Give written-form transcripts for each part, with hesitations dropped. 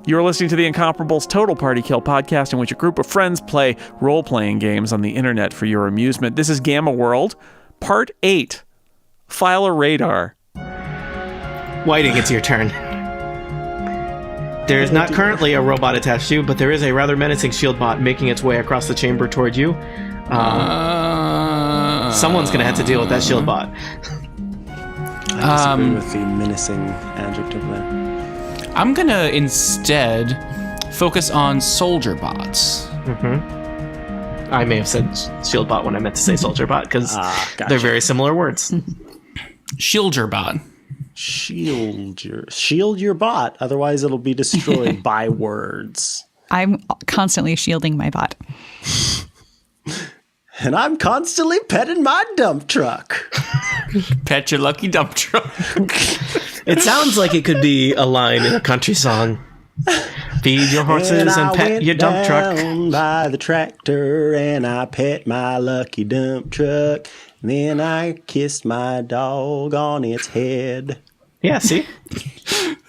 You're listening to the Incomparables Total Party Kill podcast, in which a group of friends play role-playing games on the internet for your amusement. This is Gamma World, Part 8, File a Radar. Whiting, it's your turn. There is not currently a robot attached to you, but there is a rather menacing shield bot making its way across the chamber toward you. Someone's going to have to deal with that shield bot. I disagree with the menacing adjective there. I'm going to instead focus on soldier bots. I may have said shield bot when I meant to say soldier bot, because gotcha. they're very similar words. Shielder bot. Shield your bot, otherwise it'll be destroyed by words. I'm constantly shielding my bot. And I'm constantly petting my dump truck. Pet your lucky dump truck. It sounds like it could be a line in a country song. Feed your horses and pet your dump truck. Down by the tractor and I pet my lucky dump truck. Then I kissed my dog on its head. Yeah, see?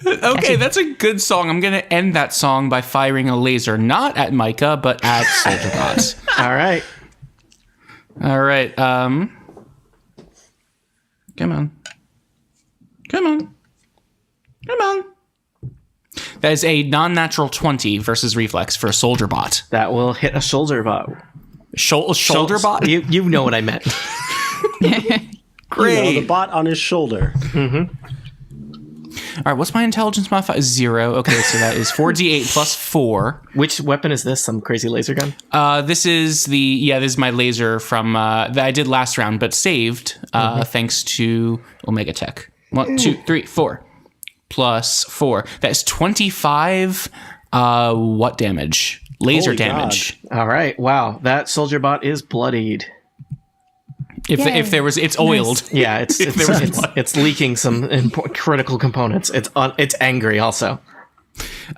Okay, that's a good song. I'm going to end that song by firing a laser, not at Micah, but at soldier bots. All right. All right. Come on. That is a non-natural 20 versus reflex for a soldier bot. That will hit a shoulder bot. Shoulder bot? You know what I meant. Great. You know, the bot on his shoulder. All right, what's my intelligence modifier? 0. Okay, so that is 4d8 plus 4. Which weapon is this? Some crazy laser gun? This is this is my laser from that I did last round, but saved thanks to Omega Tech. 1, 2, 3, 4 plus 4. That's 25. What damage? Laser Holy damage. All right. Wow. That soldier bot is bloodied. If there was, it's oiled. Yeah, there was blood. it's leaking some critical components. It's angry also.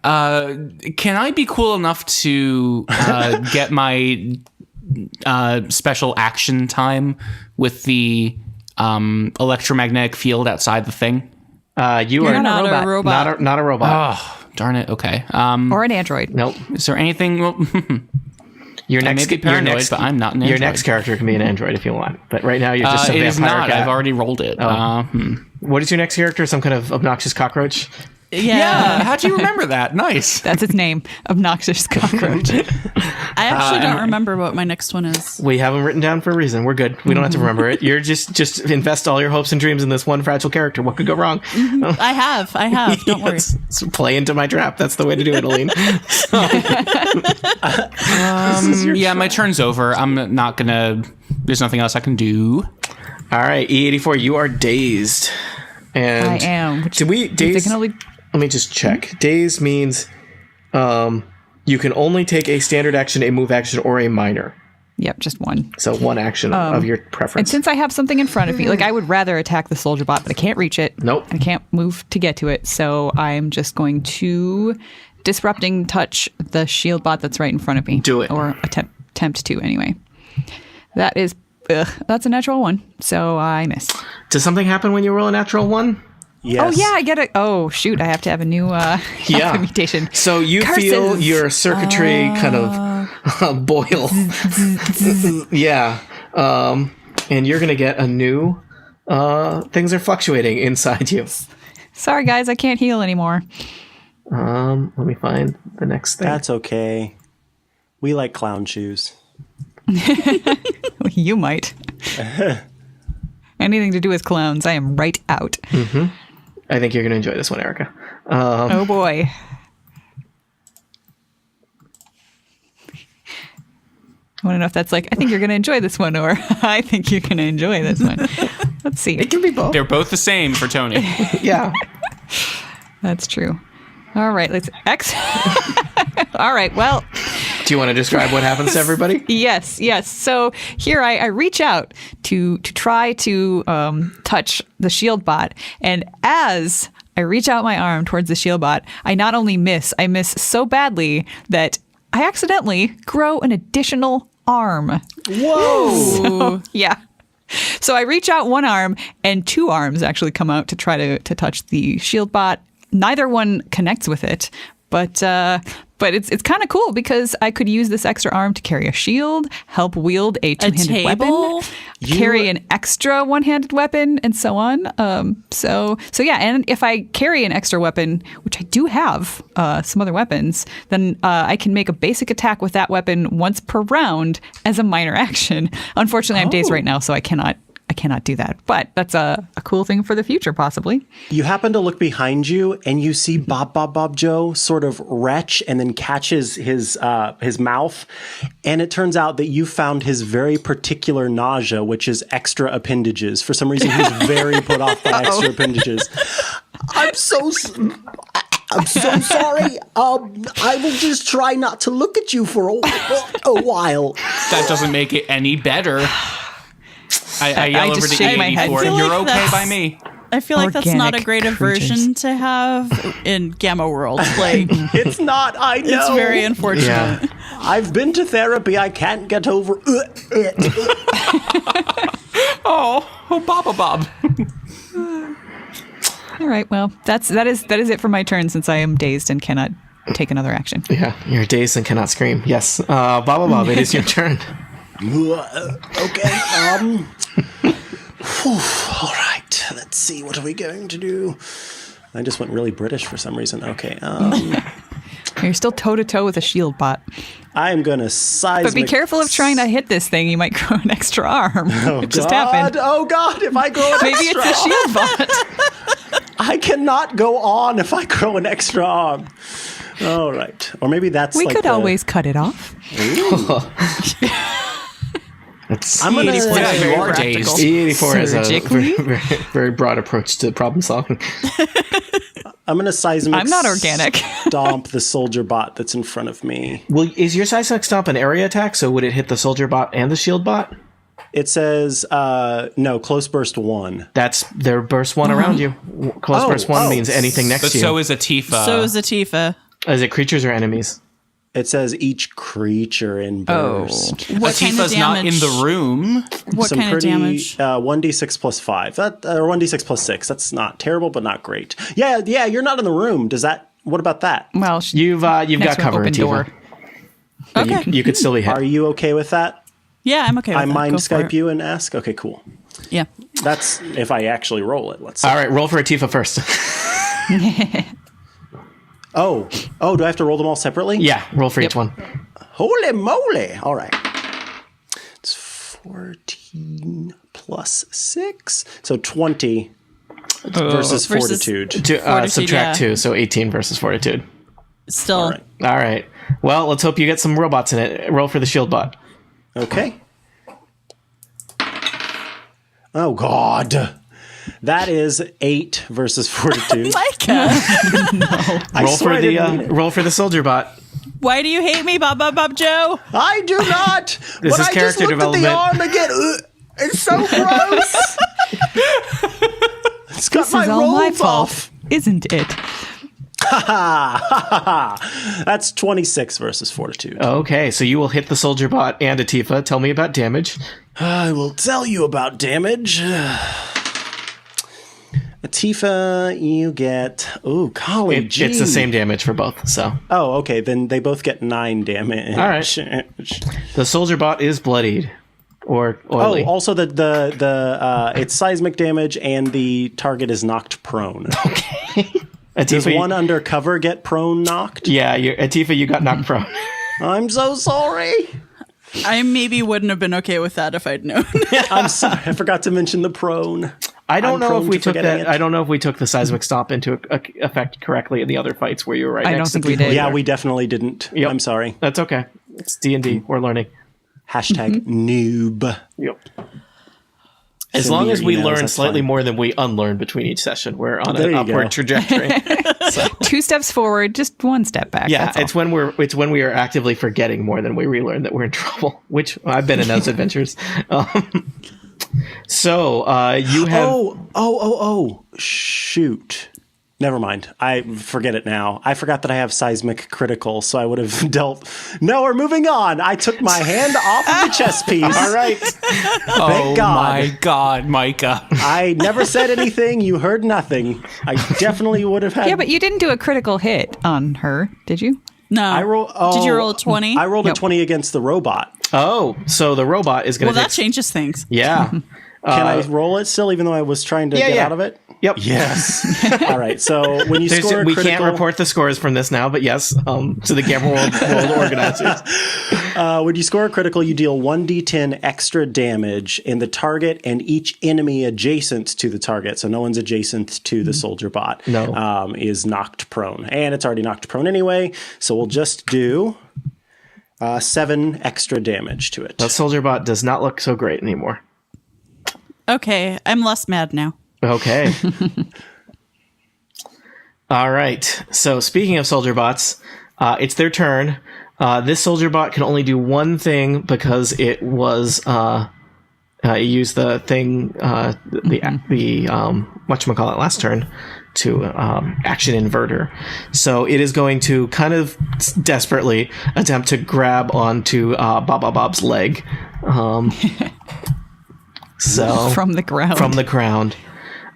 Can I be cool enough to get my special action time with the electromagnetic field outside the thing? You're not a robot. Not a robot. Oh, darn it. Okay. Or an android. Nope. Is there anything? Well, Your I next, may be paranoid, your next, but I'm not an android. Your next character can be an android if you want, but right now you're just a it vampire is not. cat. I've already rolled it. What is your next character? Some kind of obnoxious cockroach? Yeah. How'd you remember that? Nice. That's its name. Obnoxious cockroach. I actually don't remember what my next one is. We have them written down for a reason. We're good. We don't have to remember it. You're just invest all your hopes and dreams in this one fragile character. What could go wrong? I have. Don't worry. So play into my trap. That's the way to do it, Aline. Yeah, my turn's over. I'm not gonna. There's nothing else I can do. All right, E84, you are dazed. And I am. Did we daze? Let me just check. Daze means you can only take a standard action, a move action, or a minor. Yep, just one. So one action of your And preference. since I have something in front of me, like I would rather attack the soldier bot, but I can't reach it. Nope. I can't move to get to it. So I'm just going to disrupting touch the shield bot that's right in front of me. Do it. Or attempt to anyway. That's a natural 1. So I miss. Does something happen when you roll a natural 1? Yes. Oh yeah, I get it. Oh shoot, I have to have a new mutation. So you Curses. feel your circuitry kind of boil. Yeah. And you're going to get a new things are fluctuating inside you. Sorry guys, I can't heal anymore. Let me find the next thing. That's okay. We like clown shoes. You might. Anything to do with clowns, I am right out. I think you're going to enjoy this one, Erica. Oh boy. I want to know if that's like, I think you're going to enjoy this one, or I think you're going to enjoy this one. Let's see. It can be both. They're both the same for Tony. Yeah. That's true. All right, let's All right, well. Do you want to describe what happens to everybody? Yes. So here I reach out to try to touch the shield bot, and as I reach out my arm towards the shield bot, I not only miss, I miss so badly that I accidentally grow an additional arm. Whoa! Yeah. So I reach out one arm, and 2 arms actually come out to try to touch the shield bot. Neither one connects with it, But it's kind of cool because I could use this extra arm to carry a shield, help wield a two-handed weapon, carry an extra one-handed weapon, and so on. So yeah, and if I carry an extra weapon, which I do have some other weapons, then I can make a basic attack with that weapon once per round as a minor action. Unfortunately, I'm dazed right now, so I cannot do that. But that's a cool thing for the future, possibly. You happen to look behind you and you see Bob Joe sort of retch and then catches his mouth. And it turns out that you found his very particular nausea, which is extra appendages. For some reason, he's very put off by extra appendages. I'm so sorry. I will just try not to look at you for a while. That doesn't make it any better. I yell over just to shake my head. E84. You're okay by me. I feel like that's not a Organic great creatures. aversion to have in Gamma World. Like, It's not, I know. it's very unfortunate. Yeah. I've been to therapy. I can't get over Oh, Bob. All right. Well, that is it for my turn since I am dazed and cannot take another action. Yeah, you're dazed and cannot scream. Yes. Bob, it is your turn. Okay. All right. Let's see. What are we going to do? I just went really British for some reason. Okay. You're still toe-to-toe with a shield bot. I'm going to seismic. But be careful of trying to hit this thing. You might grow an extra arm. It just happened. Oh, God. If I grow an Maybe extra it's a shield bot. I cannot go on if I grow an extra arm. All right. Or maybe that's We like could always cut it off. I'm going Yeah, to... you are dazed. E84 has a Surgically? very broad approach to problem solving. I'm going to seismic... I'm not organic. stomp the soldier bot that's in front of me. Well, is your seismic stomp an area attack? So would it hit the soldier bot and the shield bot? It says, no, close burst 1. That's their burst 1 around you. Close burst 1 means anything next But to you. so is Atifa. So is Atifa. Is it creatures or enemies? It says each creature in burst. What kind of Atifa's not in damage? the room. What kind of damage? 1d6 plus 5. That or 1d6 plus 6. That's not terrible, but not great. Yeah, you're not in the room. What about that? Well, You've got next one, cover, open Atifa. door. But Okay. You could still be hit. Are you okay with that? Yeah, I'm okay with I that. mind Go for Skype it. you and ask? Okay, cool. Yeah. That's if I actually roll it. Let's see. All right, roll for Atifa first. Oh, do I have to roll them all separately? Yeah, roll for each one. Holy moly. All right. It's 14 plus 6. So 20 versus fortitude. Fortitude, Subtract yeah. 2, so 18 versus fortitude. Still. All right. All right. Well, let's hope you get some robots in it. Roll for the shield bot. Okay. Oh, God. That is 8 versus fortitude. Micah, I Roll swear for I didn't mean it. roll for the soldier bot. why do you hate me, Bob Joe? I do not. This but is I character just looked development. at the arm again. It's so gross. It's got This my is all my rolls fault, off. isn't it? That's 26 versus fortitude. Okay, so you will hit the soldier bot and Atifa. Tell me about damage. I will tell you about damage. Atifa, you get... Oh, golly It's the same damage for both. So Oh, okay. Then they both get 9 damage. All right. the soldier bot is bloodied or oily. Oh, also it's seismic damage and the target is knocked prone. Does Atifa, one undercover get prone knocked? Yeah, Atifa, you got knocked prone. I'm so sorry. I maybe wouldn't have been okay with that if I'd known. I'm sorry. I forgot to mention the prone. I don't I'm know if prone we to took forgetting that. it. I don't know if we took the seismic stomp into effect correctly in the other fights where you were right I next don't to think we people. did. Yeah, we definitely didn't. Yep. I'm sorry. That's okay. It's D&D. We're learning. Hashtag noob. Yep. As Send long me as your we emails, learn that's slightly fine. more than we unlearn between each session, we're on There an you upward go. trajectory. 2 steps forward, just 1 step back. Yeah, that's all. it's when we are actively forgetting more than we relearn that we're in trouble. Which I've been in those adventures. So you have Oh, shoot. Never mind. I forget it now. I forgot that I have seismic critical, so I would have dealt. No, we're moving on. I took my hand off of the chess piece. All right. Oh God. my God, Micah. I never said anything. You heard nothing. I definitely would have had. Yeah, but you didn't do a critical hit on her, did you? No. Did you roll a 20? I rolled a 20 against the robot. Oh, so the robot is going Well, to that changes things. Yeah. Can I roll it still, even though I was trying to get out of it? Yep. Yes. All right. So when you score a we critical, can't report the scores from this now, but yes, to the Gamma World organizers. when you score a critical, you deal 1d10 extra damage in the target and each enemy adjacent to the target. So no one's adjacent to the soldier bot. No. Is knocked prone, and it's already knocked prone anyway. So we'll just do 7 extra damage to it. That soldier bot does not look so great anymore. Okay, I'm less mad now. Okay. All right. So speaking of soldier bots, it's their turn. This soldier bot can only do one thing because it was it used the thing the whatchamacallit last turn to action inverter. So it is going to kind of desperately attempt to grab onto Bob's leg. So From the ground. From the ground.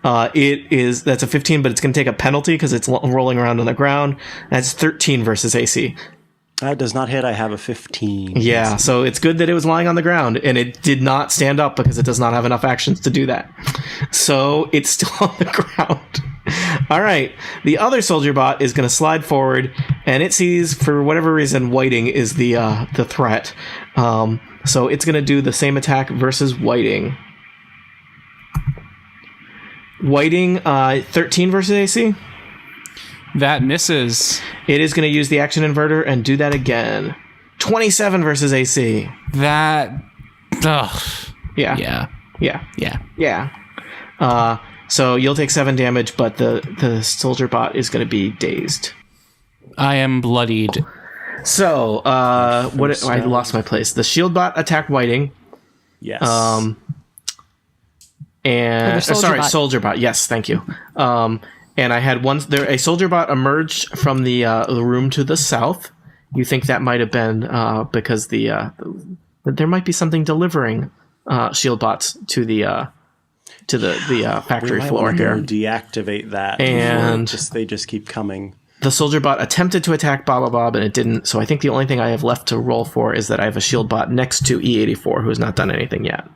That's a 15, but it's going to take a penalty because it's rolling around on the ground. That's 13 versus AC. That does not hit. I have a 15. Yeah, so it's good that it was lying on the ground, and it did not stand up because it does not have enough actions to do that. So it's still on the ground. All right, the other soldier bot is going to slide forward, and it sees, for whatever reason, Whiting is the threat. So it's going to do the same attack versus Whiting. Whiting, 13 versus AC. That misses. It is going to use the action inverter and do that again. 27 versus AC. That. Ugh. Yeah. Yeah. Yeah. Yeah. Yeah. So you'll take 7 damage, but the soldier bot is going to be dazed. I am bloodied. So, I lost my place. The shield bot attacked Whiting. Yes. And soldier bot. Yes, thank you. And I had a soldier bot emerged from the room to the south. You think that might have been because there might be something delivering shield bots to the factory floor here. Deactivate that, and they just keep coming. The soldier bot attempted to attack Bob and it didn't. So I think the only thing I have left to roll for is that I have a shield bot next to E84 who has not done anything yet.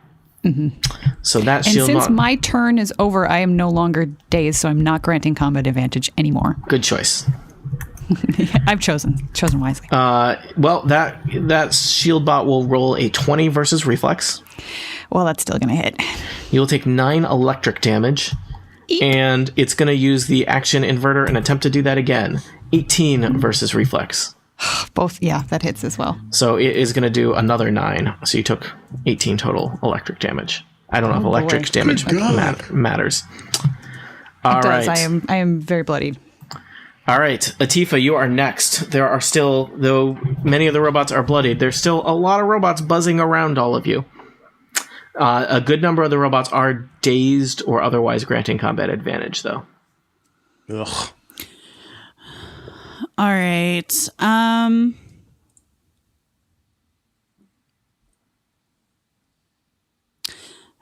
Mm-hmm. So that shield bot. And since my turn is over, I am no longer dazed, so I'm not granting combat advantage anymore. Good choice. I've chosen wisely. Well, that shield bot will roll a 20 versus reflex. Well, that's still going to hit. You'll take 9 electric damage. Eep. And it's going to use the action inverter and attempt to do that again. 18 versus reflex. Both, yeah, that hits as well. So it is going to do another 9. So you took 18 total electric damage. I don't know if electric damage matters. All right. I am very bloodied. All right, Atifa, you are next. There are still, though many of the robots are bloodied, there's still a lot of robots buzzing around all of you. A good number of the robots are dazed or otherwise granting combat advantage, though. Ugh. All right. All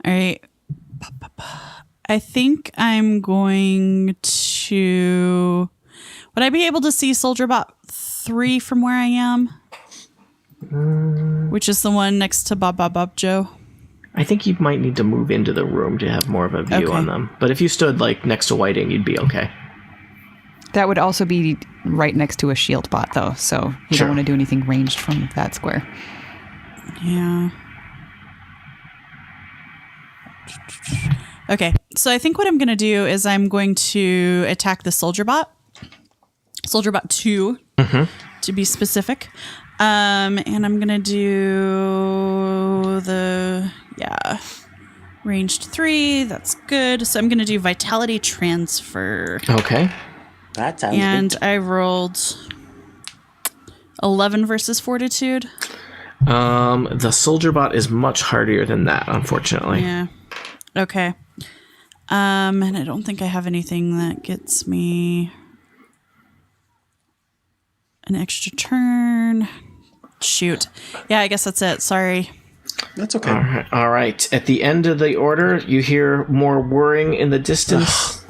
right. I think I'm going to... Would I be able to see Soldier Bot 3 from where I am? Which is the one next to Bob Joe? I think you might need to move into the room to have more of a view on them. But if you stood like next to Whiting, you'd be okay. That would also be right next to a shield bot, though. So you don't want to do anything ranged from that square. Yeah. Okay, so I think what I'm going to do is I'm going to attack the Soldier Bot. Soldier Bot 2, to be specific. And I'm going to do the, ranged 3. That's good. So I'm going to do Vitality Transfer. Okay. That sounds And good. I rolled 11 versus Fortitude. The Soldier Bot is much harder than that, unfortunately. Yeah. Okay. And I don't think I have anything that gets me an extra turn. Shoot. Yeah, I guess that's it. Sorry. That's okay. All right. At the end of the order, you hear more whirring in the distance.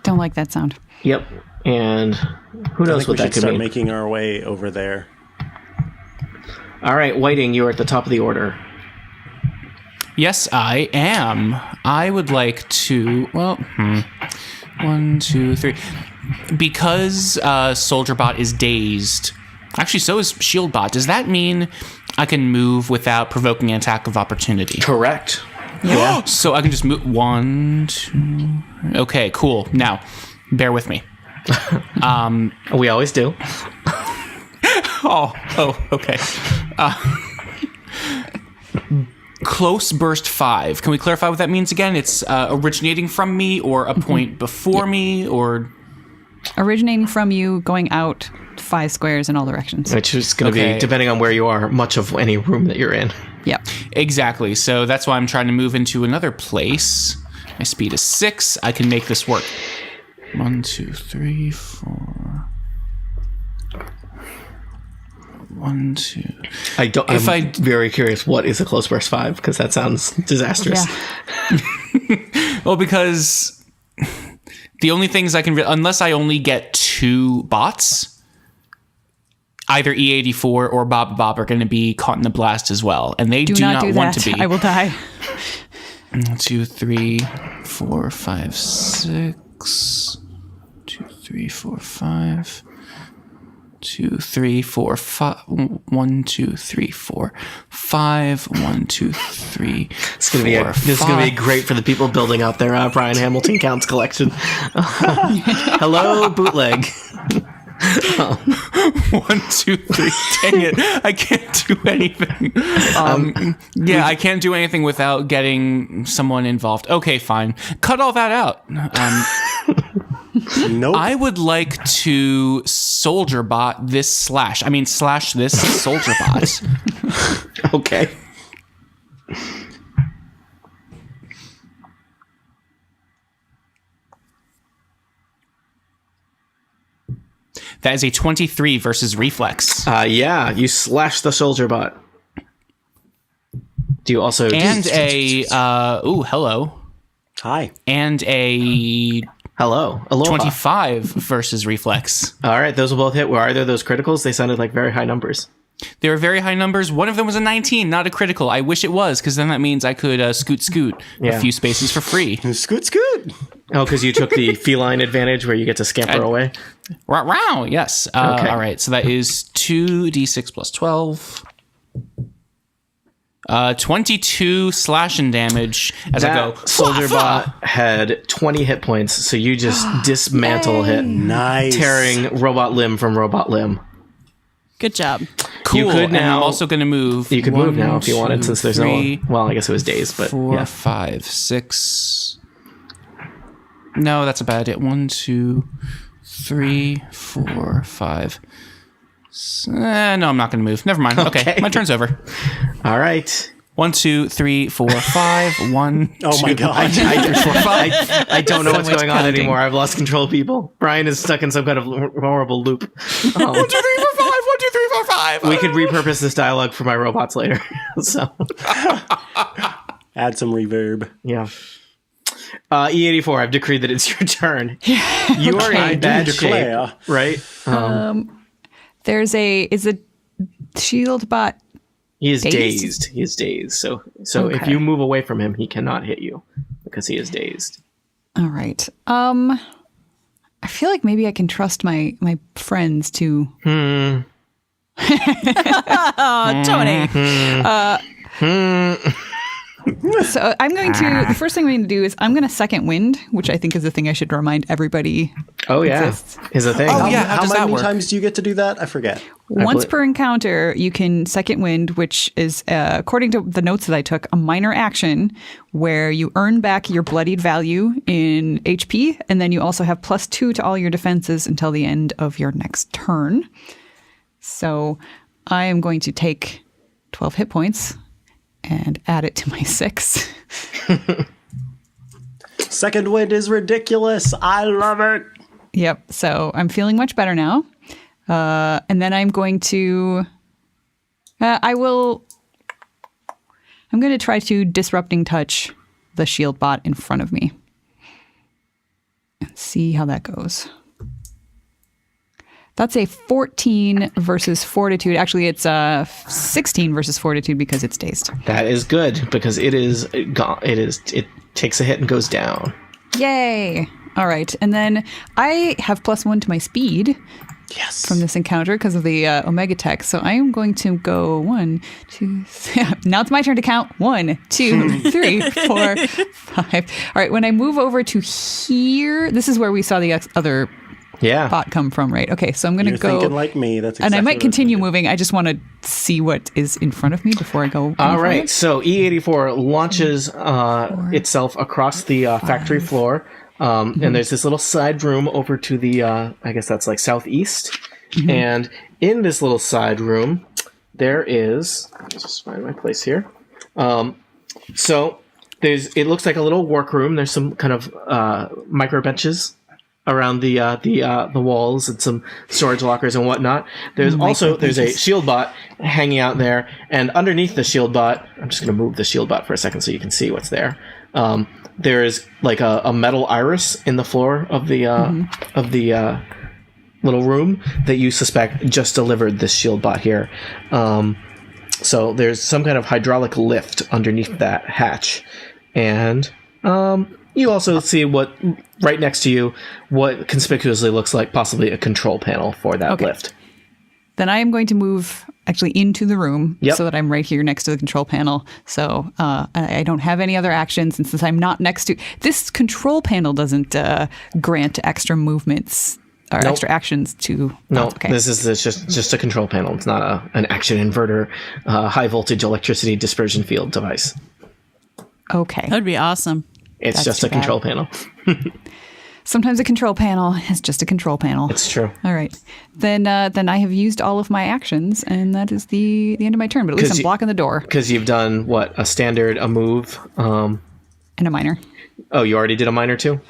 Don't like that sound. Yep. And who I knows think what we that should could start mean. making our way over there. All right, Whiting, you are at the top of the order. Yes, I am. I would like to. Well, 1, 2, 3. Because SoldierBot is dazed. Actually, so is ShieldBot. Does that mean I can move without provoking an attack of opportunity? Correct. Yeah. So I can just move 1, 2. Okay, cool. Now, bear with me. We always do. Okay. Close burst 5. Can we clarify what that means again? It's originating from me, or a point before me, or Originating from you, going out 5 squares in all directions. Which is going to Okay. be, depending on where you are, much of any room that you're in. Yep. exactly. So that's why I'm trying to move into another place. My speed is 6. I can make this work. 1, 2, 3, 4. 1, 2. I'm very curious, what is a close burst 5? Because that sounds disastrous. Yeah. Well, because the only things I can, unless I only get 2 bots, either E84 or Bob Bob are going to be caught in the blast as well, and they do not do want that. to be. I will die. 1, 2, 3, 4, 5, 6. 2, 3, 4, 5. 2, 3, 4, 5. 1, 2, 3, 4, 5. 1, 2, 3. This is going to be great for the people building out their Brian Hamilton Counts collection. Hello, bootleg. 1, 2, 3. Dang it! I can't do anything. Yeah, I can't do anything without getting someone involved. Okay, fine. Cut all that out. Nope. I would like to SoldierBot this slash this SoldierBot. Okay. That is a 23 versus reflex. Yeah, you slash the soldier bot. Do you also... And hello. Hi. And a Hello. Aloha. 25 versus reflex. All right, those will both hit. Were either of those criticals? They sounded like very high numbers. They were very high numbers. One of them was a 19, not a critical. I wish it was, because then that means I could scoot Yeah. a few spaces for free. Scoot. Oh, because you took the feline advantage where you get to scamper away? Wow, yes. Okay. All right, so that is 2d6 plus 12. 22 slashing damage as I go. Soldier bot had 20 hit points, so you just dismantle it, Nice. tearing robot limb from robot limb. Good job. Cool. You could and now- I'm also going to move. You could move now if you wanted, since there's 3, no... Well, I guess it was dazed, but 4, yeah. 5, 6. No, that's a bad hit. 1, 2, 3, 4, 5. No, I'm not going to move. Never mind. Okay, my turn's over. All right. 1, 2, 3, 4, 5. 1. Oh my God. I don't know what's much going on counting. anymore. I've lost control of people. Brian is stuck in some kind of horrible loop. 1, 2, 3, 4, 5. 1, 2, 3, 4, 5. We could repurpose this dialogue for my robots later. So, Add some reverb. yeah. E84, I've decreed that it's your turn. You are in bad shape, declare. right? Is a shield bot. He is Dazed? dazed. He is dazed. So if Okay. you move away from him, he cannot hit you because he is dazed. All right. I feel like maybe I can trust my friends to. Oh, Tony. So I'm going to. The first thing I'm going to do is I'm going to second wind, which I think is the thing I should remind everybody. Oh, yeah. Exists. Is a thing. Oh, yeah. How How does that many work? times do you get to do that? I forget. Once believe- per encounter, you can second wind, which is, according to the notes that I took, a minor action where you earn back your bloodied value in HP, and then you also have +2 to all your defenses until the end of your next turn. So I am going to take 12 hit points, and add it to my 6. Second wind is ridiculous. I love it. Yep. So I'm feeling much better now. And then I'm going to, I'm going to try to disrupting touch the shield bot in front of me and see how that goes. That's a 14 versus fortitude. Actually, it's 16 versus fortitude because it's dazed. That is good because it takes a hit and goes down. Yay. All right. And then I have +1 to my speed. Yes. From this encounter because of the Omega Tech. So I am going to go 1, 2, 3. Now it's my turn to count. 1, 2, 3, 4, 5. All right. When I move over to here, this is where we saw the other bot come from, right? Okay. So I'm going to go. Thinking like me. That's exactly and I might what continue I'm gonna moving. I just want to see what is in front of me before I go. All right. So E84 launches itself across the factory floor. And there's this little side room over to the, I guess that's like southeast. Mm-hmm. And in this little side room, there is, let me just find my place here. So it looks like a little workroom. There's some kind of micro benches around the walls and some storage lockers and whatnot. There's a shield bot hanging out there. And underneath the shield bot, I'm just going to move the shield bot for a second so you can see what's there. There is like a metal iris in the floor of the little room that you suspect just delivered this shield bot here. So there's some kind of hydraulic lift underneath that hatch, and you also see what right next to you what conspicuously looks like possibly a control panel for that lift. Then I am going to move actually into the room so that I'm right here next to the control panel. So I don't have any other actions. And since I'm not next to... This control panel doesn't grant extra movements or extra actions to... No, this is just a control panel. It's not an action inverter, high voltage electricity dispersion field device. Okay. That would be awesome. It's just a control panel. Sometimes a control panel is just a control panel. It's true. All right. Then I have used all of my actions, and that is the end of my turn. But at least I'm blocking the door. Because you've done, what, a standard, a move? And a minor. Oh, you already did a minor too?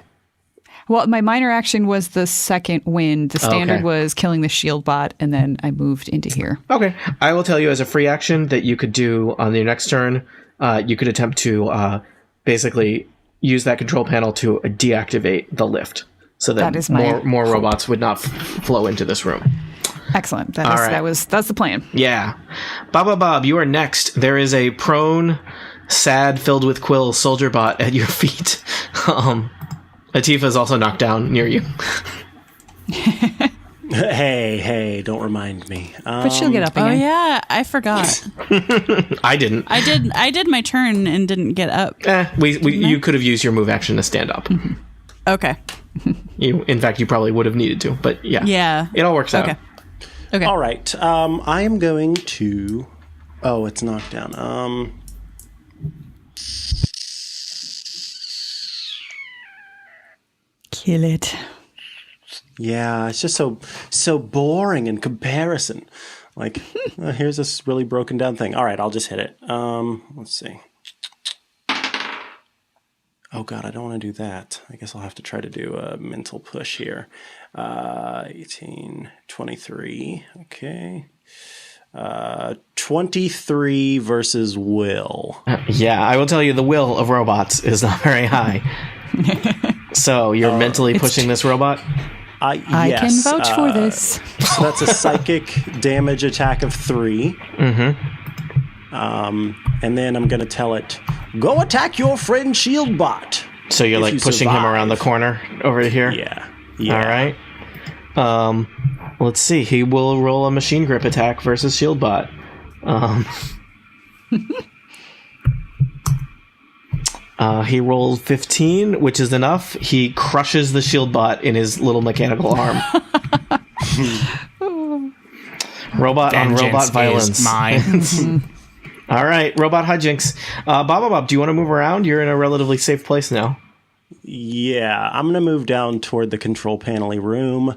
Well, my minor action was the second wind. The standard was killing the shield bot, and then I moved into here. Okay. I will tell you as a free action that you could do on your next turn, you could attempt to basically... use that control panel to deactivate the lift so that more robots would not flow into this room. Excellent. That's the plan. Yeah. Bob, you are next. There is a prone, sad, filled with quills soldier bot at your feet. Atifa is also knocked down near you. Hey, don't remind me. But she'll get up again. Oh yeah, I forgot. I didn't. I did my turn and didn't get up. You could have used your move action to stand up. Mm-hmm. Okay. In fact, you probably would have needed to, but yeah. Yeah. It all works out. Okay. All right. I am going to... Oh, it's knocked down. Kill it. Yeah, it's just so boring in comparison. Like, here's this really broken down thing. All right, I'll just hit it. Let's see. Oh, God, I don't want to do that. I guess I'll have to try to do a mental push here. 18, 23. Okay. 23 versus will. Yeah, I will tell you the will of robots is not very high. So you're mentally pushing this robot? I can vouch for this. So that's a psychic damage attack of 3. Mm-hmm. And then I'm going to tell it, go attack your friend Shieldbot. So you're like pushing him around the corner over here? Yeah. All right. Let's see. He will roll a machine grip attack versus Shieldbot. He rolled 15, which is enough. He crushes the shield bot in his little mechanical arm. Robot Vengeance on robot violence. Is mine. All right, robot hijinks. Bob, do you want to move around? You're in a relatively safe place now. Yeah, I'm going to move down toward the control panel-y room.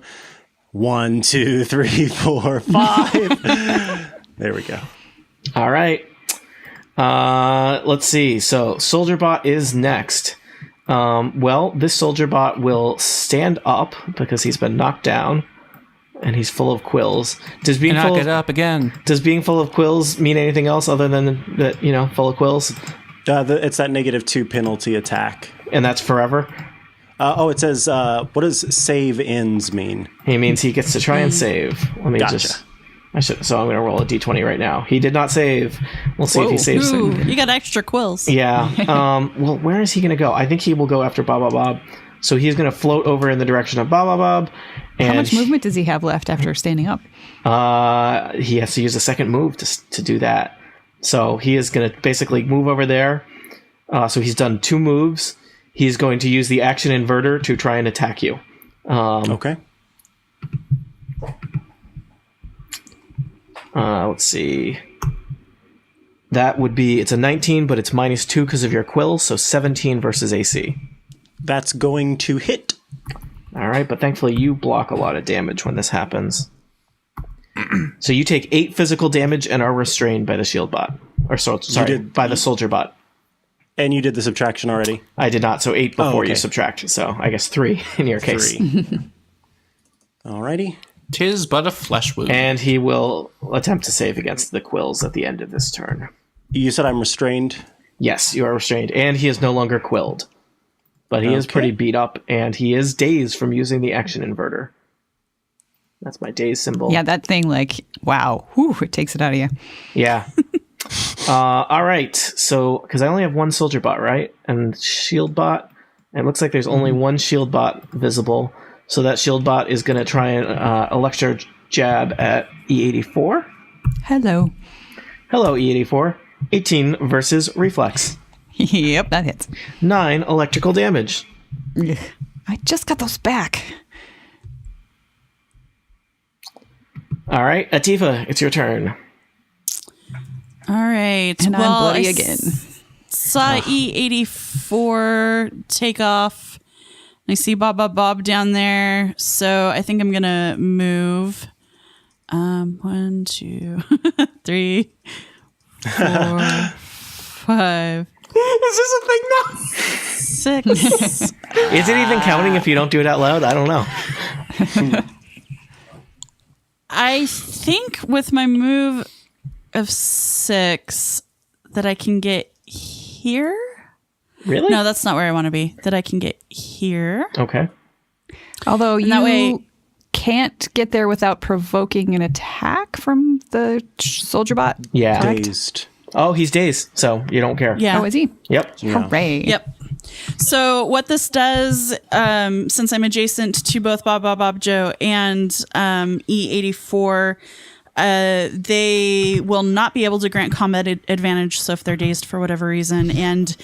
1, 2, 3, 4, 5. There we go. All right. Let's see. So SoldierBot is next. Well, this SoldierBot will stand up because he's been knocked down, and he's full of quills. Does being Knock full it up again. Does being full of quills mean anything else other than that? Full of quills, It's that -2 penalty attack. and that's forever. It says, what does save ends mean? He means he gets to try and save. Let me Gotcha. So I'm going to roll a d20 right now. He did not save. We'll see if he saves. Ooh, you got extra quills. Yeah. Well, where is he going to go? I think he will go after Bob. So he's going to float over in the direction of Bob. And How much movement does he have left after standing up? He has to use a second move to do that. So he is going to basically move over there. So he's done 2 moves. He's going to use the action inverter to try and attack you. Okay. Let's see. That would be, it's a 19, but it's -2 because of your quills, so 17 versus AC. That's going to hit. All right, but thankfully you block a lot of damage when this happens. So you take 8 physical damage and are restrained by the shield bot. By the soldier bot. And you did the subtraction already? I did not, so 8 before okay. you subtract, so I guess 3 in your case. 3. Alrighty. 'Tis but a flesh wound. And he will attempt to save against the quills at the end of this turn. You said I'm restrained? Yes, you are restrained, and he is no longer quilled. But he is pretty beat up, and he is dazed from using the action inverter. That's my daze symbol. Yeah, that thing, wow. Whew, it takes it out of you. Yeah. All right. So, because I only have one soldier bot, right? And shield bot. And it looks like there's only one shield bot visible. So that shield bot is going to try and electro jab at E84. Hello. Hello, E84. 18 versus reflex. Yep, that hits. 9 electrical damage. I just got those back. All right, Atifa, it's your turn. All right. And I'm bloody again. Saw E84 take off. I see Bob down there. So I think I'm going to move. 1, 2, 3, 4, 5. Is this a thing now? 6. Is it even counting if you don't do it out loud? I don't know. I think with my move of 6 that I can get here. Really? No, that's not where I want to be. That I can get here. Okay. Although And you that way- can't get there without provoking an attack from the soldier bot. Yeah. Correct? Dazed. Oh, he's dazed, so you don't care. Yeah. Oh, is he? Yep. Hooray. Yep. So what this does, since I'm adjacent to both Bob Joe and E84, they will not be able to grant combat advantage. So if they're dazed for whatever reason, and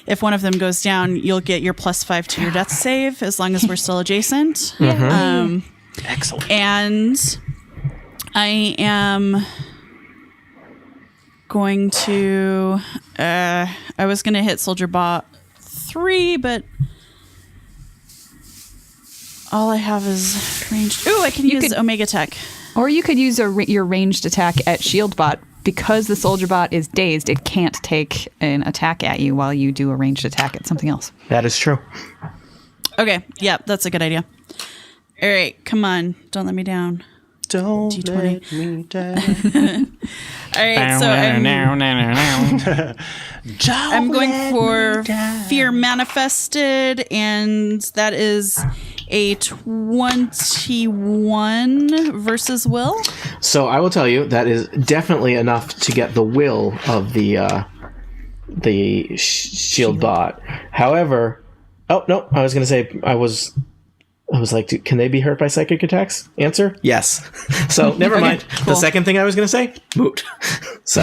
if one of them goes down, you'll get your +5 to your death save as long as we're still adjacent. Excellent. And I am going to I was going to hit Soldier Bot 3, but all I have is ranged. Ooh, I can use Omega Tech. Or you could use your ranged attack at shield bot. Because the soldier bot is dazed, it can't take an attack at you while you do a ranged attack at something else. That is true. Okay, yeah, that's a good idea. All right, come on, don't let me down. Don't D20. let me down. All right, so I'm going for Fear Manifested, and that is a 21 versus Will. So I will tell you that is definitely enough to get the will of the shield bot. However, oh no, I was going to say I was like, can they be hurt by psychic attacks? Answer: yes. So never mind. cool. The second thing I was going to say, moot. So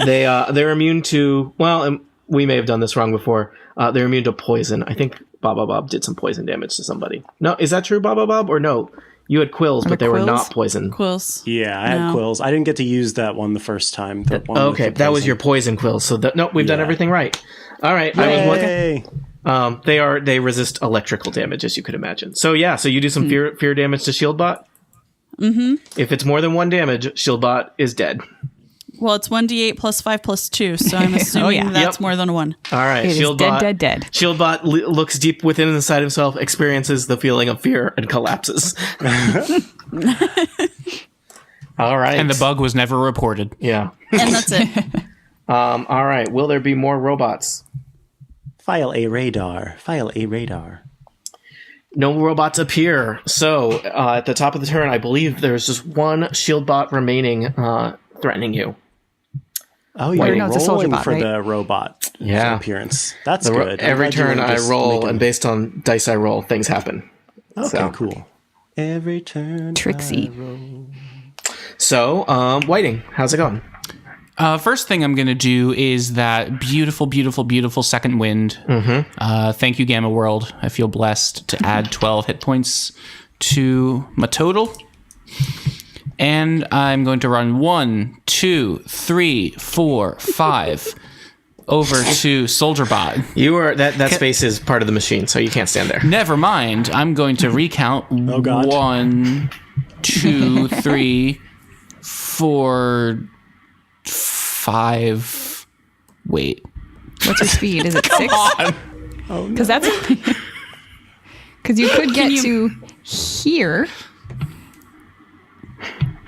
they're immune to. Well, and we may have done this wrong before. They're immune to poison. I think Bob did some poison damage to somebody. No, is that true, Bob? Or no? You had quills, but they were not poison. Quills. Yeah, I had quills. I didn't get to use that one the first time. The one with Okay, the that was poison. your poison quills. So no, we've done everything right. All right, I was looking. Yay. They resist electrical damage, as you could imagine. So yeah, so you do some fear damage to Shieldbot. Mm-hmm. If it's more than 1 damage, Shieldbot is dead. Well, it's 1d8 plus 5 plus 2, so I'm assuming yeah. that's Yep. more than 1. All right, It is Shieldbot. dead. Shieldbot looks deep within inside himself, experiences the feeling of fear, and collapses. All right. And the bug was never reported. Yeah. And that's it. All right. Will there be more robots? File a radar. File a radar. No robots appear. So at the top of the turn, I believe there's just one Shieldbot remaining threatening you. Oh, you're no, it's a soldier rolling bot, for right? the robot Yeah. appearance. That's good. I'm Every glad you turn were I just roll, making- and based on dice I roll, things happen. Okay, So- cool. Every turn. Trixie. So, Whiting, how's it going? First thing I'm going to do is that beautiful, beautiful, beautiful second wind. Thank you, Gamma World. I feel blessed to add 12 hit points to my total. And I'm going to run 1, 2, 3, 4, 5 over to Soldierbot. You are that space is part of the machine, so you can't stand there. Never mind. I'm going to recount. God. 1, 2, 3, 4, 5. Wait. What's your speed? Is it 6? Because that's because you could get to here.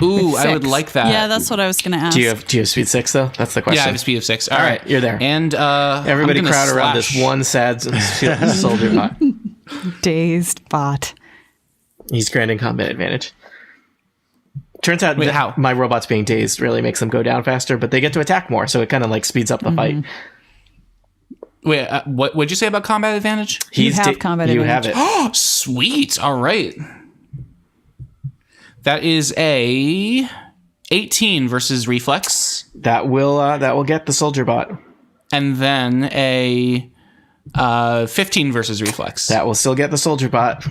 Ooh, With I would 6. like that. Yeah, that's what I was going to ask. Do you have speed 6 though? That's the question. Yeah, I have a speed of 6. All right, you're there. And Everybody I'm gonna crowd around this slash- one sad soldier bot. Dazed bot. He's granting combat advantage. Turns out Wait, that how? my robots being dazed really makes them go down faster, but they get to attack more, so it kind of like speeds up the fight. Wait, what would you say about combat advantage? You have combat You advantage. have it. Sweet. All right. That is a 18 versus reflex, That will get the soldier bot. and then a 15 versus reflex. That will still get the soldier bot.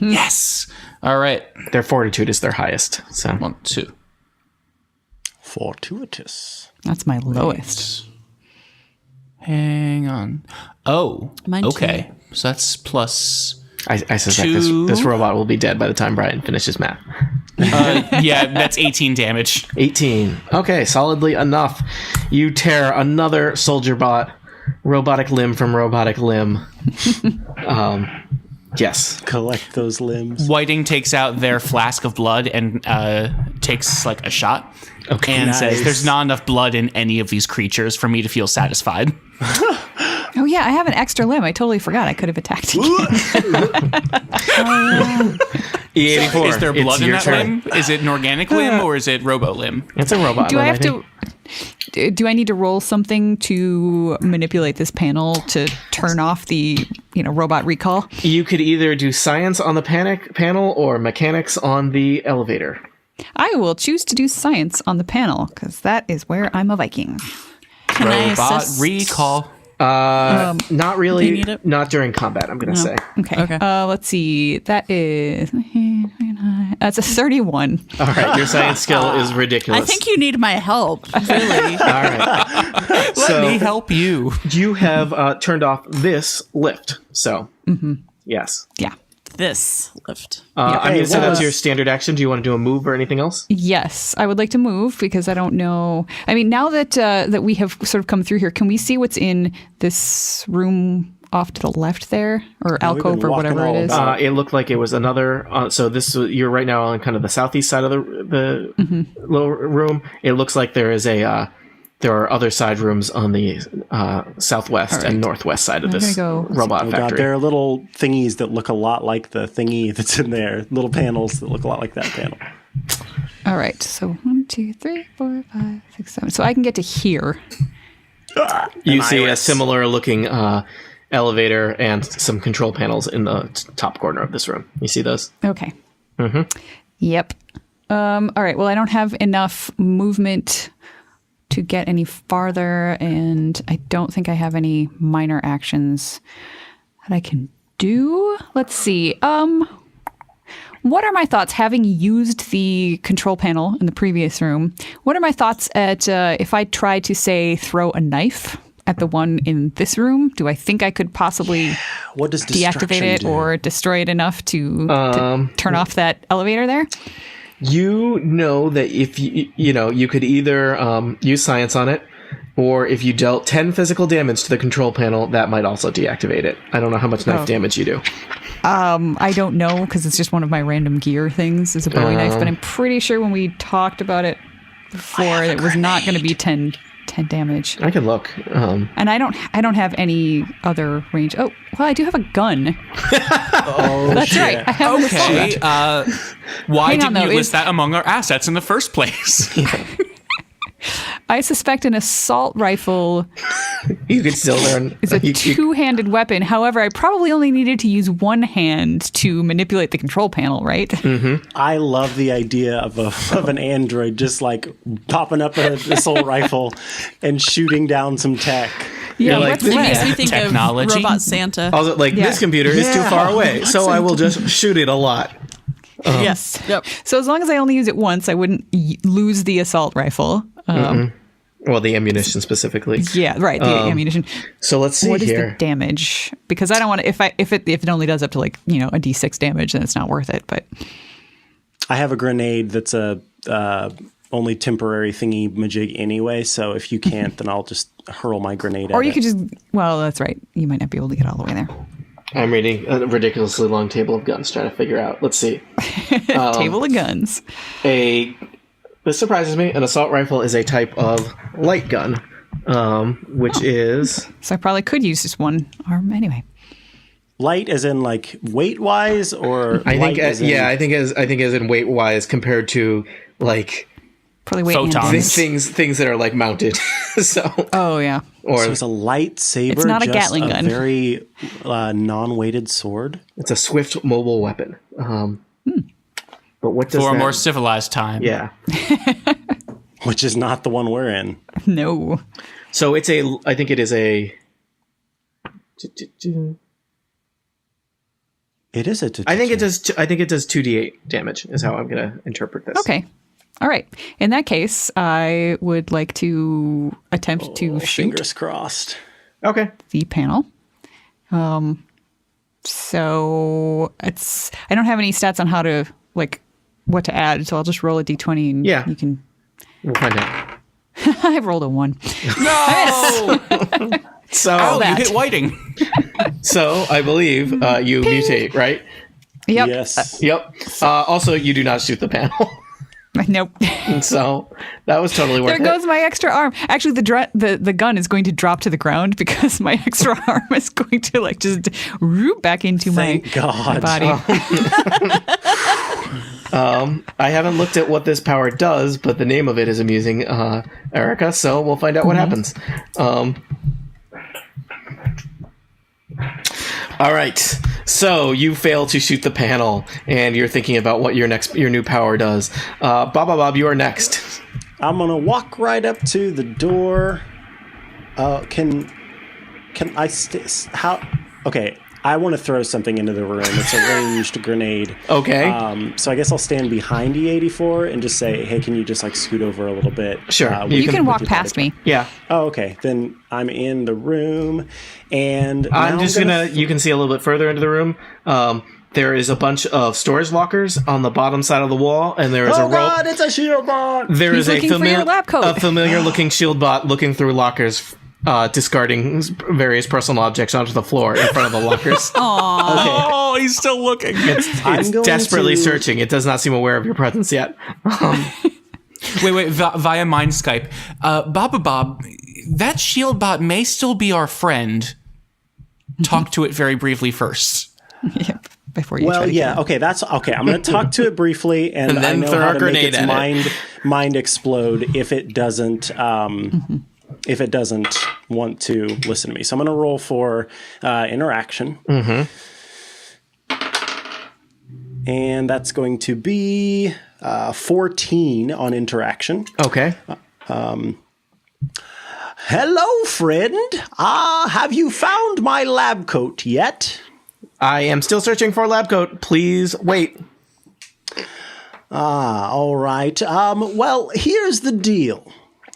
Yes. All right. Their fortitude is their highest. So 1, 2. Fortuitous. That's my lowest. Hang on. Oh. Mine too. okay. So that's plus. I suspect Two. this robot will be dead by the time Brian finishes math. Yeah, that's 18 damage. 18. Okay, solidly enough. You tear another soldier bot, robotic limb from robotic limb. Yes. Collect those limbs. Whiting takes out their flask of blood and takes like a shot. Okay. And Nice. says, "There's not enough blood in any of these creatures for me to feel satisfied." Oh yeah, I have an extra limb. I totally forgot. I could have attacked you. E84. Is there blood it's in your that turn. limb? Is it an organic limb or is it robo limb? It's a robot. Do limb, I have think. do I need to roll something to manipulate this panel to turn off the robot recall? You could either do science on the panic panel or mechanics on the elevator. I will choose to do science on the panel because that is where I'm a Viking. Can I Robot assist? recall. Not Do you really. need it? Not during combat, I'm going to say. Okay. Okay. Let's see. That is that's a 31. All right, your science skill is ridiculous. I think you need my help, really. All right. Let me help you. You have turned off this lift. So, yes. Yeah. This lift. I'm going to say what that's was- your standard action. Do you want to do a move or anything else? Yes, I would like to move because I don't know. I mean, now that that we have sort of come through here, can we see what's in this room off to the left there, or alcove, or walking whatever it all is? about. It looked like it was another. So you're right now on kind of the southeast side of the little room. It looks like there is a. There are other side rooms on the southwest and northwest side of this gonna go- robot Oh god, factory. there are little thingies that look a lot like the thingy that's in there. Little panels that look a lot like that panel. All right, so 1, 2, 3, 4, 5, 6, 7. So I can get to here. You see a iris. similar looking elevator and some control panels in the top corner of this room. You see those? Okay. Yep. All right. Well, I don't have enough movement to get any farther, and I don't think I have any minor actions that I can do. Let's see. What are my thoughts, having used the control panel in the previous room? What are my thoughts at if I try to, say, throw a knife at the one in this room? Do I think I could possibly What does deactivate destruction it do? or destroy it enough to turn off that elevator there? You know that if you could either use science on it, or if you dealt 10 physical damage to the control panel, that might also deactivate it. I don't know how much knife damage you do. I don't know because it's just one of my random gear things is a Bowie knife, but I'm pretty sure when we talked about it before, it was not going to be 10 damage. I can look. And I don't have any other range. Oh, well, I do have a gun. That's shit. right. I have an assault Okay. rifle. Why Hang on, didn't you though, list that among our assets in the first place? I suspect an assault rifle You could still learn. is a two-handed weapon. However, I probably only needed to use one hand to manipulate the control panel, right? I love the idea of an android just like popping up an assault rifle and shooting down some tech. Yeah, like, let's It Yeah. makes me think Technology. of Robot Santa. Also, like, Yeah. this computer is too far away, so I will just shoot it a lot. Yes. Yep. So as long as I only use it once, I wouldn't lose the assault rifle. Well, the ammunition specifically. Yeah, right. The ammunition. So let's see What is the here. damage? Because I don't want to. If it only does up to like a D6 damage, then it's not worth it. But I have a grenade that's a only temporary thingy majig anyway. So if you can't, then I'll just hurl my grenade. or at you it. could just. Well, that's right. You might not be able to get all the way there. I'm reading a ridiculously long table of guns, trying to figure out. Let's see. Table of guns. This surprises me. An assault rifle is a type of light gun, which is So I probably could use just one arm anyway. light, as in like weight wise, or I think light as in, I think as in weight wise compared to like Probably weight and Photons. distance. things that are like mounted. So Oh yeah. or So it's a lightsaber. It's not a just Gatling gun. Very non-weighted sword. it's a swift mobile weapon. But what does For a that? more civilized time. Yeah. Which is not the one we're in. No. So it's a. I think it is a. It is a. I think it does. I think it does 2d8 damage. Is how I'm gonna interpret this. Okay. All right. In that case, I would like to attempt to shoot Fingers crossed. Okay. the panel. So it's I don't have any stats on how to what to add, so I'll just roll a d20 and Yeah. you can. We'll find out. I've rolled a 1. No! So, Oh, you that. hit Whiting. so I believe you mutate, right? Yep. Yes. Yep. Also, you do not shoot the panel. Nope. So that was totally worth There it. goes my extra arm. Actually, the gun is going to drop to the ground because my extra arm is going to just root back into Thank my God. body. I haven't looked at what this power does, but the name of it is amusing, Erica. So we'll find out what happens. All right. So you fail to shoot the panel, and you're thinking about what your new power does. Bob, you are next. I'm gonna walk right up to the door. Can I how? Okay, I want to throw something into the room. It's a ranged grenade. Okay. So I guess I'll stand behind E84 and just say, "Hey, can you just scoot over a little bit?" Sure. with- You can with walk your past body. me. Yeah. Oh, okay. Then I'm in the room, and I'm now just gonna. You can see a little bit further into the room. There is a bunch of storage lockers on the bottom side of the wall, and there is a Oh rope. God! It's a shield bot. There He's is looking for your lab coat. a familiar-looking shield bot looking through lockers, discarding various personal objects onto the floor in front of the lockers. Okay. Oh, he's still looking. I'm It's going desperately to- searching. It does not seem aware of your presence yet. Wait, via Mind Skype. Bob, that shield bot may still be our friend. Talk to it very briefly first. Yep. Before you try Well, to yeah, kill okay. That's okay. I'm going to talk to it briefly, and And then I know throw how a to make grenade its at it. mind explode if it doesn't if it doesn't want to listen to me. So I'm going to roll for interaction, and that's going to be 14 on interaction. Okay. Hello, friend. Have you found my lab coat yet? I am still searching for a lab coat. Please wait. All right. Well, here's the deal.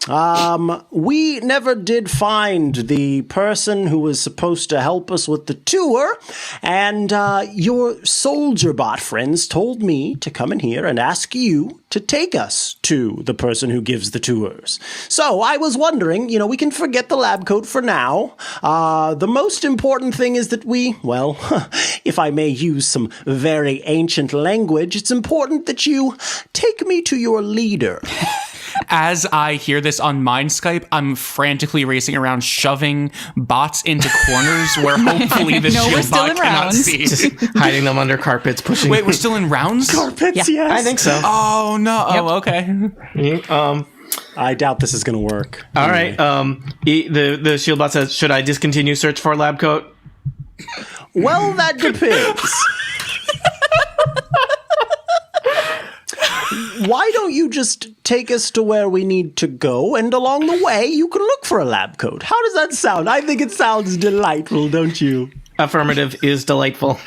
We never did find the person who was supposed to help us with the tour, and your soldier bot friends told me to come in here and ask you to take us to the person who gives the tours. So I was wondering, we can forget the lab coat for now. The most important thing is that well, if I may use some very ancient language, it's important that you take me to your leader. As I hear this on Mind Skype, I'm frantically racing around, shoving bots into corners where hopefully the No, we're shield still bot in cannot rounds. see. Just hiding them under carpets, pushing. Wait, we're still in rounds? Carpets, Yeah. yes. I think so. Oh, no. Yep. Oh, okay. I doubt this is going to work. All right. The shield bot says, "Should I discontinue search for lab coat?" Well, that depends. Why don't you just take us to where we need to go, and along the way, you can look for a lab coat? How does that sound? I think it sounds delightful, don't you? Affirmative is delightful.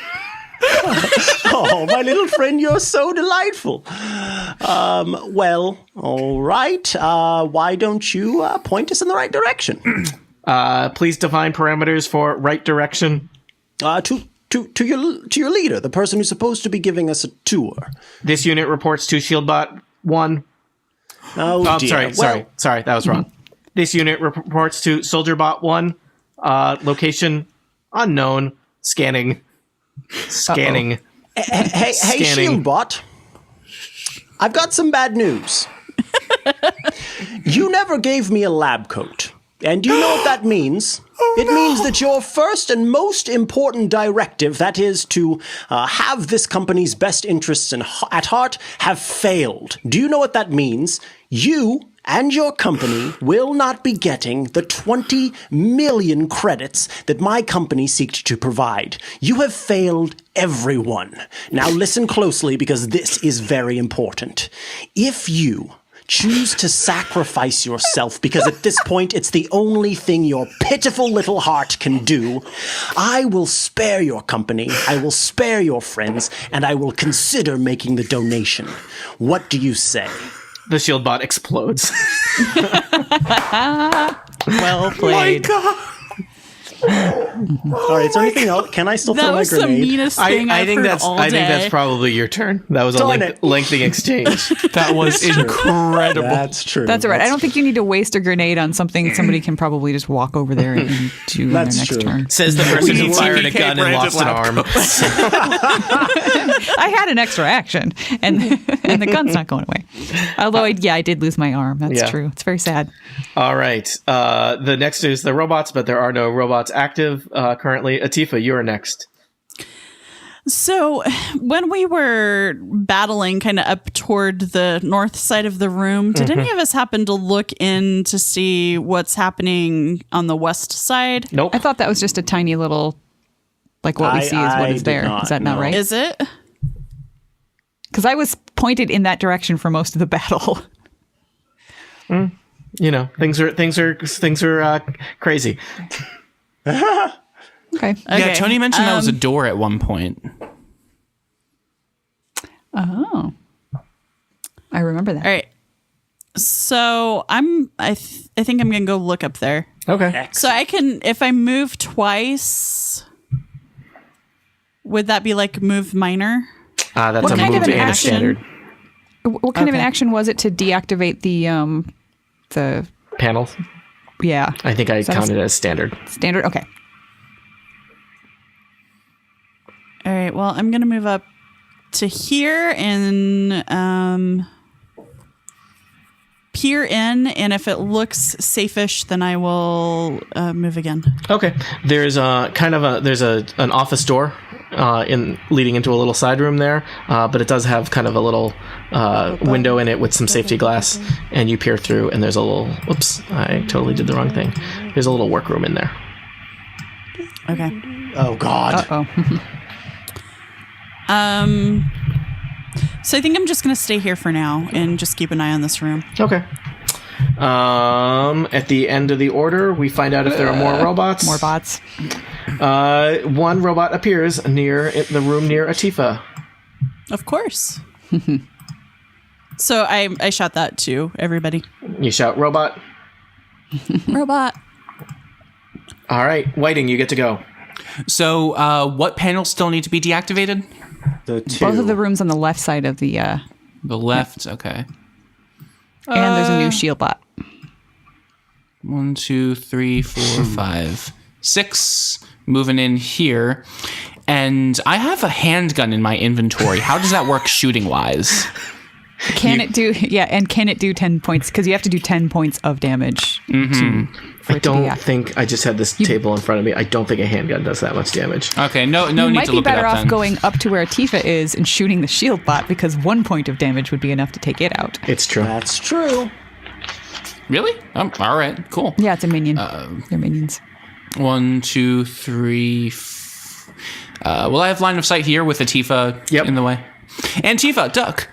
Oh, my little friend, you're so delightful. Well, all right. Why don't you point us in the right direction? Please define parameters for right direction. To your leader, the person who's supposed to be giving us a tour. This unit reports to Shieldbot 1. Oh, I'm dear. sorry, that was wrong. This unit reports to SoldierBot 1. Location unknown. Scanning. Hey, Scanning. Shieldbot. I've got some bad news. You never gave me a lab coat. And do you know what that means? It means that your first and most important directive, that is to have this company's best interests at heart, have failed. Do you know what that means? You and your company will not be getting the 20 million credits that my company seeks to provide. You have failed everyone. Now listen closely, because this is very important. If you choose to sacrifice yourself, because at this point it's the only thing your pitiful little heart can do, I will spare your company, I will spare your friends, and I will consider making the donation. What do you say? The Shieldbot explodes. Well played. All right, is there anything else? Can I still That throw my was the grenade? meanest thing I've heard all day. I think that's probably your turn. That was Darn a it. lengthy exchange. That was incredible. That's true. That's all right. I don't think you need to waste a grenade on something somebody can probably just walk over there and do on their That's next true. turn. Says the person who We fired a TPK gun and branded lost an lab arm. I had an extra action, and the gun's not going away. Although, I did lose my arm. That's Yeah. true. It's very sad. All right. The next is the robots, but there are no robots active currently. Atifa, you are next. So, when we were battling kind of up toward the north side of the room, did any of us happen to look in to see what's happening on the west side? Nope. I thought that was just a tiny little, like what we see is what I is did there. not, Is that not no. right? Is it? Because I was pointed in that direction for most of the battle. You know, things are crazy. Okay. Yeah, Tony mentioned that was a door at one point. Oh. I remember that. All right. So I think I'm gonna go look up there. Okay. So I can, if I move twice, would that be like move minor? That's What a kind move of an and a action? standard What kind of an Okay. action was it to deactivate the panels. yeah, I think I that counted it as standard. standard? Okay. All right. Well, I'm gonna move up to here and peer in, and if it looks safe-ish, then I will move again. Okay. There's an office door leading into a little side room there, but it does have kind of a little window in it with some safety glass, and you peer through, and there's a little. Whoops! I totally did the wrong thing. There's a little workroom in there. Okay. Oh, God. Oh. So I think I'm just gonna stay here for now and just keep an eye on this room. Okay. At the end of the order, we find out if there are more robots. More bots. One robot appears near the room near Atifa. Of course. So I shout that to everybody. You shout, robot. Robot. All right, Whiting, you get to go. So, what panels still need to be deactivated? The two. Both of the rooms on the left side of the The left. Okay. and there's a new shield bot. 1, 2, 3, 4, 5, 6. Moving in here. And I have a handgun in my inventory. How does that work shooting wise? Can it do 10 points? Because you have to do 10 points of damage. I don't think I just had this table in front of me. I don't think a handgun does that much damage. Okay, no You need might to be look it better up off then. going up to where Tifa is and shooting the shield bot because 1 point of damage would be enough to take it out. It's true. That's true. Really? All right, cool. Yeah, it's a minion. They're minions. 1, 2, 3. Well, I have line of sight here with a Tifa Yep. in the way. And Tifa, duck.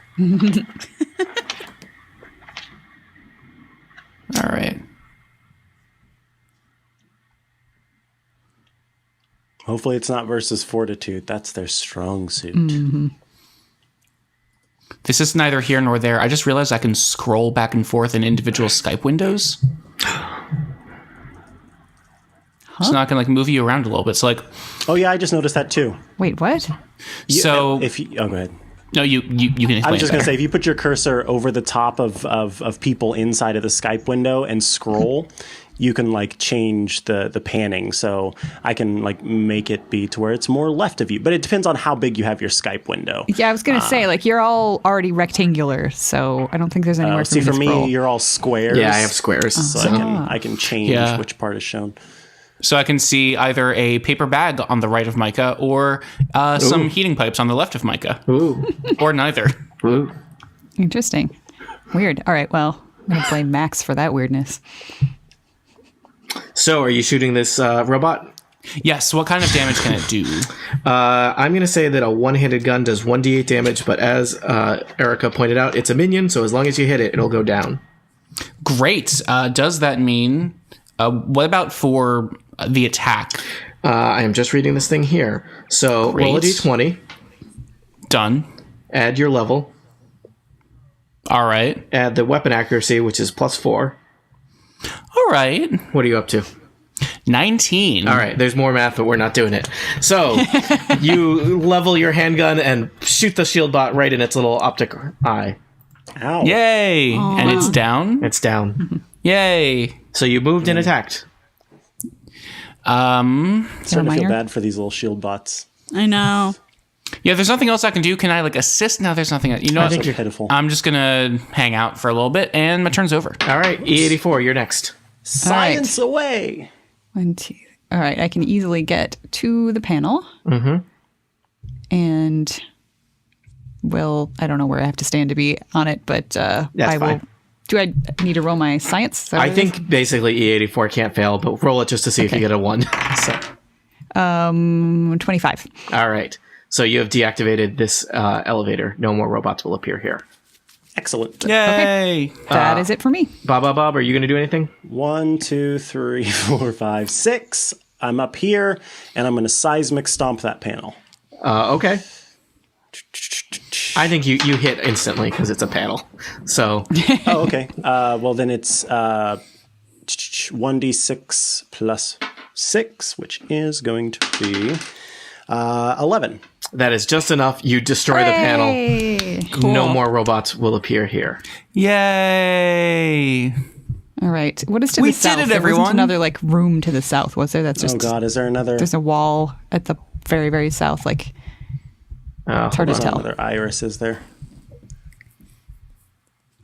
All right. Hopefully it's not versus fortitude. That's their strong suit. This is neither here nor there. I just realized I can scroll back and forth in individual Skype windows. It's not going to move you around a little bit. So Oh yeah, I just noticed that too. Wait, what? so If you, go ahead. no, you can explain. I was just it going to better. say, if you put your cursor over the top of people inside of the Skype window and scroll, you can change the panning. So I can make it be to where it's more left of you. But it depends on how big you have your Skype window. Yeah, I was going to say, you're all already rectangular, so I don't think there's anywhere See, for for me to scroll. me, you're all squares. Yeah, I have squares. So I can change Yeah. which part is shown. So I can see either a paper bag on the right of Micah or some heating pipes on the left of Micah. Ooh. Or neither. Ooh. Interesting. Weird. All right, well, I'm going to blame Max for that weirdness. So, are you shooting this robot? Yes, what kind of damage can it do? I'm going to say that a one-handed gun does 1d8 damage, but as Erica pointed out, it's a minion, so as long as you hit it, it'll go down. Great. Does that mean... what about for the attack? I am just reading this thing here. So, roll a Great. d20, Done. add your level, All right. add the weapon accuracy, which is +4. All right. What are you up to? 19. All right, there's more math, but we're not doing it. So, you level your handgun and shoot the shield bot right in its little optic eye. Ow. Yay. And it's down. It's down. Yay. So, you moved and attacked. Starting to feel Reminder? bad for these little shield bots. I know. Yeah, there's nothing else I can do. Can I assist? No, there's nothing. You know I what? think You're pitiful. I'm just going to hang out for a little bit and my turn's over. All right, E84, you're next. Science away. 1, 2. All right, I can easily get to the panel. Mm-hmm. And, well, I don't know where I have to stand to be on it, but I will. fine. Do I need to roll my science? Is that I what it is? think basically E84 can't fail, but roll it just to see if you get a 1. So, 25. all right. So you have deactivated this elevator. No more robots will appear here. Excellent. Yay. That is it for me. Bob, are you going to do anything? 1, 2, 3, 4, 5, 6. I'm up here, and I'm going to seismic stomp that panel. Okay. I think you hit instantly because it's a panel. So, Oh, okay. Well, then it's 1d6 plus 6, which is going to be 11. that is just enough. You destroy the panel. Hey. No more robots will appear here. Yay. All right. What is to We the south? did it, There everyone. wasn't another room to the south, was there? That's just Oh, God. Is there another? there's a wall at the very, very south. It's hard to tell. Another iris, is there?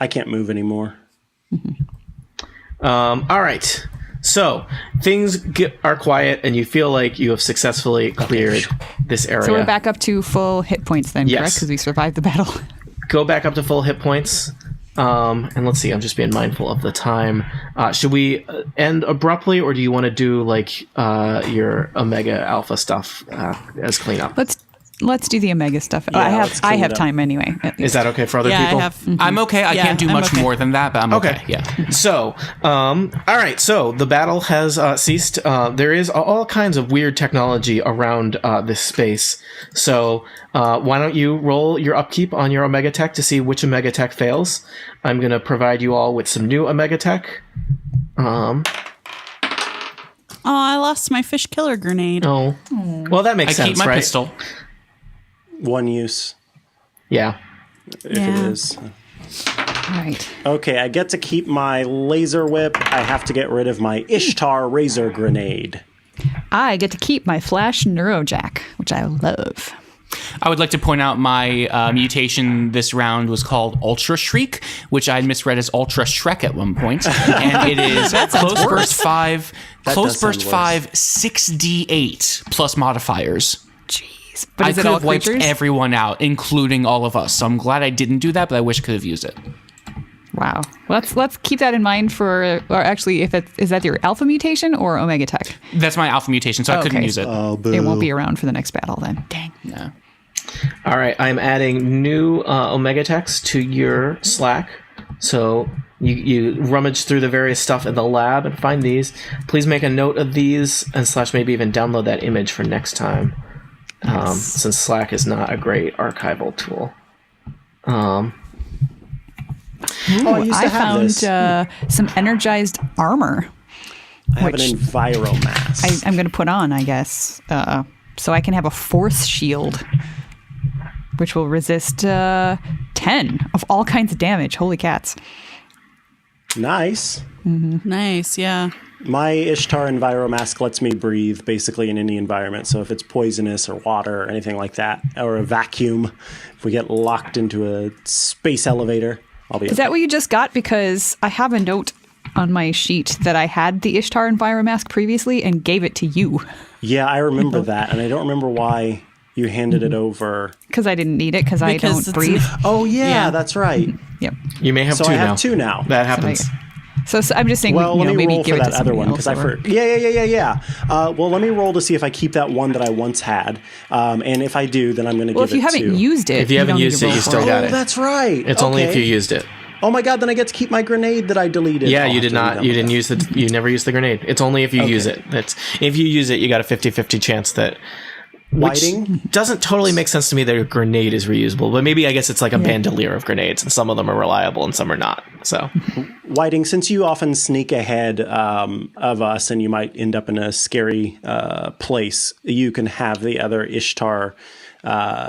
I can't move anymore. All right. So things are quiet, and you feel like you have successfully cleared this area. So we're back up to full hit points then, Yes. correct? Because we survived the battle. Go back up to full hit points. And let's see. I'm just being mindful of the time. Should we end abruptly, or do you want to do your Omega Alpha stuff as cleanup? Let's let's do the Omega stuff. let's I clean have it up. time anyway. Is that okay for other Yeah, people? I have. I'm okay. I Yeah, can't do I'm much okay. more than that, but I'm okay. Yeah. So, all right. So the battle has ceased. There is all kinds of weird technology around this space. So why don't you roll your upkeep on your Omega Tech to see which Omega Tech fails? I'm going to provide you all with some new Omega Tech. Oh, I lost my fish killer grenade. Oh, well, that makes I sense, keep my right? pistol. One use, Yeah. if it Yeah. is. All right. Okay, I get to keep my laser whip. I have to get rid of my Ishtar razor grenade. I get to keep my Flash Neurojack, which I love. I would like to point out my mutation this round was called Ultra Shriek, which I had misread as Ultra Shrek at one point. And it is Close Burst 5, Close does sound Burst worse. 5, 6d8 plus modifiers. Jeez. But I is could it all have wiped creatures? everyone out, including all of us. So I'm glad I didn't do that, but I wish I could have used it. Wow. Let's keep that in mind for, or actually, is that your alpha mutation or Omega Tech? That's my alpha mutation, so I couldn't Okay. use it. It won't be around for the next battle then. Dang. Yeah. All right, I'm adding new Omega Techs to your Slack. So you rummage through the various stuff in the lab and find these. Please make a note of these and / maybe even download that image for next time. Since Slack is not a great archival tool. Oh, I used to have found this. some energized armor. I have an which- Enviro mask. I'm going to put on, I guess, so I can have a force shield, which will resist 10 of all kinds of damage. Holy cats! Nice. Nice, yeah. My Ishtar Enviro mask lets me breathe basically in any environment. So if it's poisonous or water or anything like that, or a vacuum, if we get locked into a space elevator, I'll be Is that what you just got? Because I have a note on my sheet that I had the Ishtar Enviro mask previously and gave it to you Yeah, I remember that. And I don't remember why you handed it over. because I didn't need it because I Because don't it's- breathe. Oh, yeah, Yeah. that's right. Yep. You may have So two I now. have two now. That happens. So I'm just saying, Well, let me maybe roll give for it to that other somebody one else because I or- forgot. Yeah. Well, let me roll to see if I keep that one that I once had, and if I do, then I'm going to Well, give if you it haven't to. used it, If you haven't don't need used to it, roll you for still got Oh, it. that's right. It's only if Okay. you used it. Oh my god! Then I get to keep my grenade that I deleted. Yeah, I'll you have did to not. redouble You didn't that. use the. You never used the grenade. It's only if you use Okay. it. That's if you use it, you got a 50-50 chance that. Which Whiting? doesn't totally make sense to me that a grenade is reusable, but maybe I guess it's like a bandolier of grenades, and some of them are reliable and some are not. So Whiting, since you often sneak ahead of us and you might end up in a scary place, you can have the other Ishtar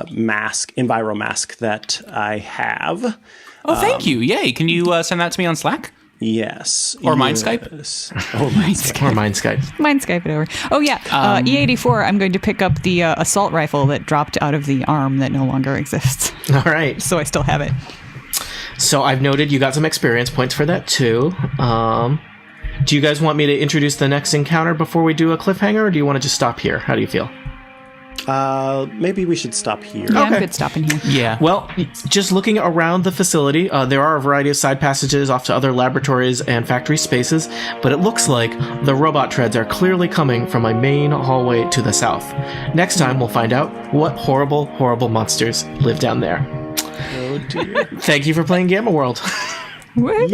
mask, Enviro mask that I have. Oh, thank you. Yay. Can you send that to me on Slack? Yes. Or Mind Skype? Or Mind Skype. or Mind Skype. Mine Skype it over. Oh yeah, E84. I'm going to pick up the assault rifle that dropped out of the arm that no longer exists. All right. So I still have it. So I've noted you got some experience points for that too. Do you guys want me to introduce the next encounter before we do a cliffhanger, or do you want to just stop here? How do you feel? Maybe we should stop here. Yeah, Okay. I'm good stopping here. Yeah. Well, just looking around the facility, there are a variety of side passages off to other laboratories and factory spaces, but it looks like the robot treads are clearly coming from a main hallway to the south. Next time, we'll find out what horrible, horrible monsters live down there. Oh dear. Thank you for playing Gamma World. What?